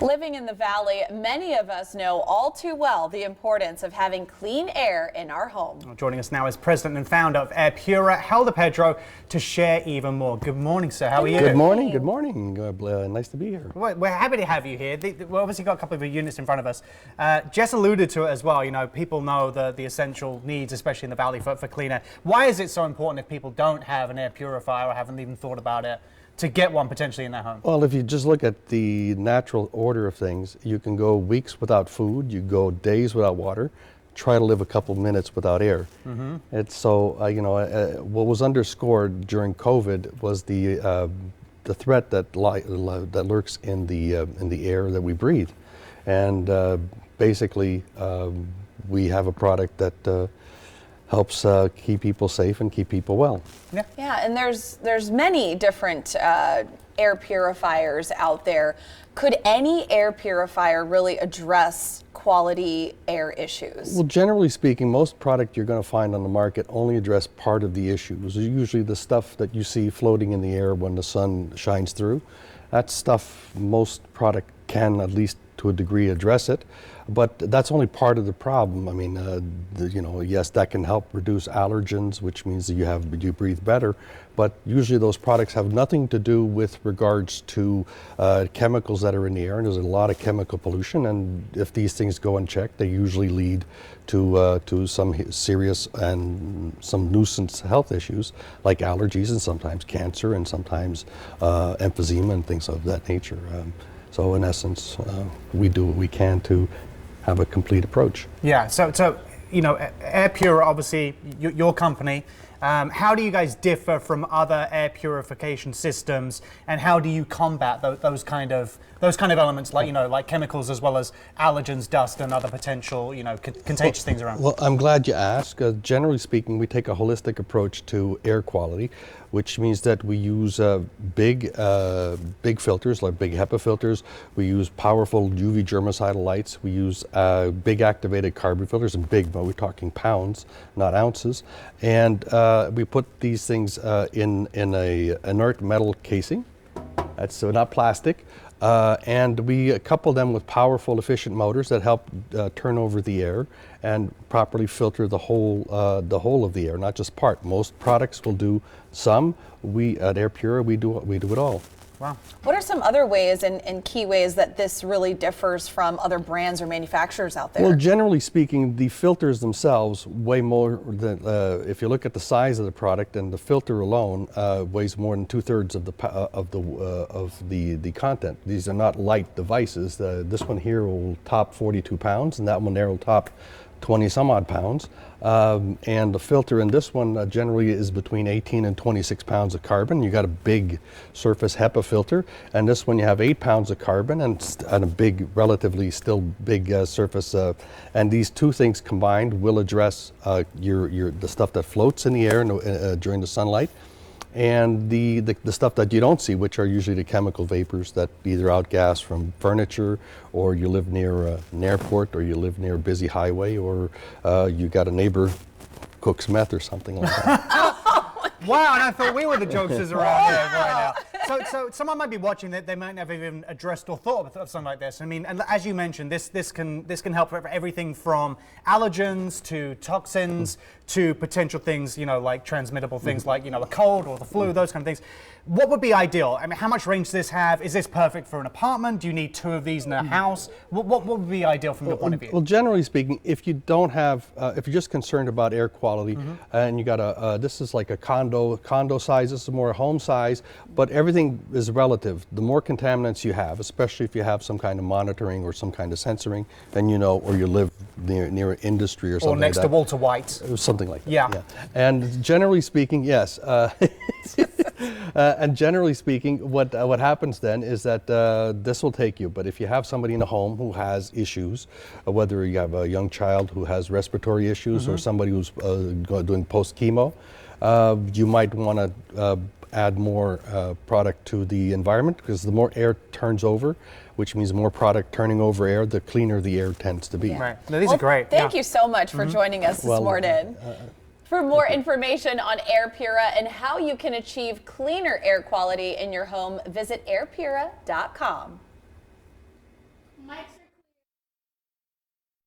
Living in the valley, many of us know all too well the importance of having clean air in our home. Joining us now is President and founder of Airpura, Pedro, to share even more. Good morning, sir. How are you? Good morning. Good morning. Nice to be here. We're happy to have you here. We've obviously got a couple of units in front of us. Jess alluded to it as well. You know, people know the essential needs, especially in the valley, for clean air. Why is it so important if people don't have an air purifier or haven't even thought about it, to get one potentially in their home? Well, if you just look at the natural order of things, you can go weeks without food, you go days without water, try to live a couple minutes without air. Mm-hmm. It's so, what was underscored during COVID was the threat that lurks in the air that we breathe. And basically, we have a product that helps keep people safe and keep people well. Yeah, and there's many different air purifiers out there. Could any air purifier really address quality air issues? Well, generally speaking, most product you're going to find on the market only address part of the issues. Usually the stuff that you see floating in the air when the sun shines through, that stuff, most product can, at least to a degree, address it, but that's only part of the problem. I mean, yes, that can help reduce allergens, which means that you breathe better, but usually those products have nothing to do with regards to chemicals that are in the air, and there's a lot of chemical pollution, and if these things go unchecked, they usually lead to some serious and some nuisance health issues like allergies and sometimes cancer and sometimes emphysema and things of that nature. So in essence, we do what we can to have a complete approach. Yeah, so Airpura, obviously, your company, how do you guys differ from other air purification systems, and how do you combat those kind of elements, like chemicals as well as allergens, dust, and other potential contagious things around? Well, I'm glad you asked. Generally speaking, we take a holistic approach to air quality, which means that we use big filters, like big HEPA filters. We use powerful UV germicidal lights. We use big activated carbon filters, and big, but we're talking pounds, not ounces. And we put these things in a inert metal casing. That's so not plastic. And we couple them with powerful, efficient motors that help turn over the air and properly filter the whole of the air, not just part. Most products will do some. We at Airpura, we do it all. Wow. What are some other ways and key ways that this really differs from other brands or manufacturers out there? Well, generally speaking, the filters themselves weigh more than, if you look at the size of the product, and the filter alone weighs more than 2/3 of the content. These are not light devices. This one here will top 42 pounds, and that one there will top 20 some odd pounds. And the filter in this one generally is between 18 and 26 pounds of carbon. You got a big surface HEPA filter, and this one you have 8 pounds of carbon and a big, relatively still big surface. And these two things combined will address the stuff that floats in the air during the sunlight, and the stuff that you don't see, which are usually the chemical vapors that either outgas from furniture, or you live near an airport, or you live near a busy highway, or you got a neighbor cooks meth or something like that. Wow, and I thought we were the jokesters around here right now. So someone might be watching that they might never even addressed or thought of something like this. I mean, and as you mentioned, this can help for everything from allergens to toxins to potential things, like transmittable things like a cold or the flu, those kind of things. What would be ideal? I mean, how much range does this have? Is this perfect for an apartment? Do you need 2 of these in a house? What would be ideal from your point of view? Well, generally speaking, if you don't have, if you're just concerned about air quality, and you got this is like a condo size, this is more home size, but everything is relative. The more contaminants you have, especially if you have some kind of monitoring or some kind of sensoring, then or you live near an industry or something or next like to that. Walter White. Something like that. Yeah. And generally speaking, yes. And generally speaking, what happens then is that this will take you. But if you have somebody in a home who has issues, whether you have a young child who has respiratory issues or somebody who's doing post-chemo, you might want to add more product to the environment, because the more air turns over, which means more product turning over air, the cleaner the air tends to be. Right. No, these are great. Thank you so much for joining us this morning. For more information on Airpura and how you can achieve cleaner air quality in your home, visit airpura.com.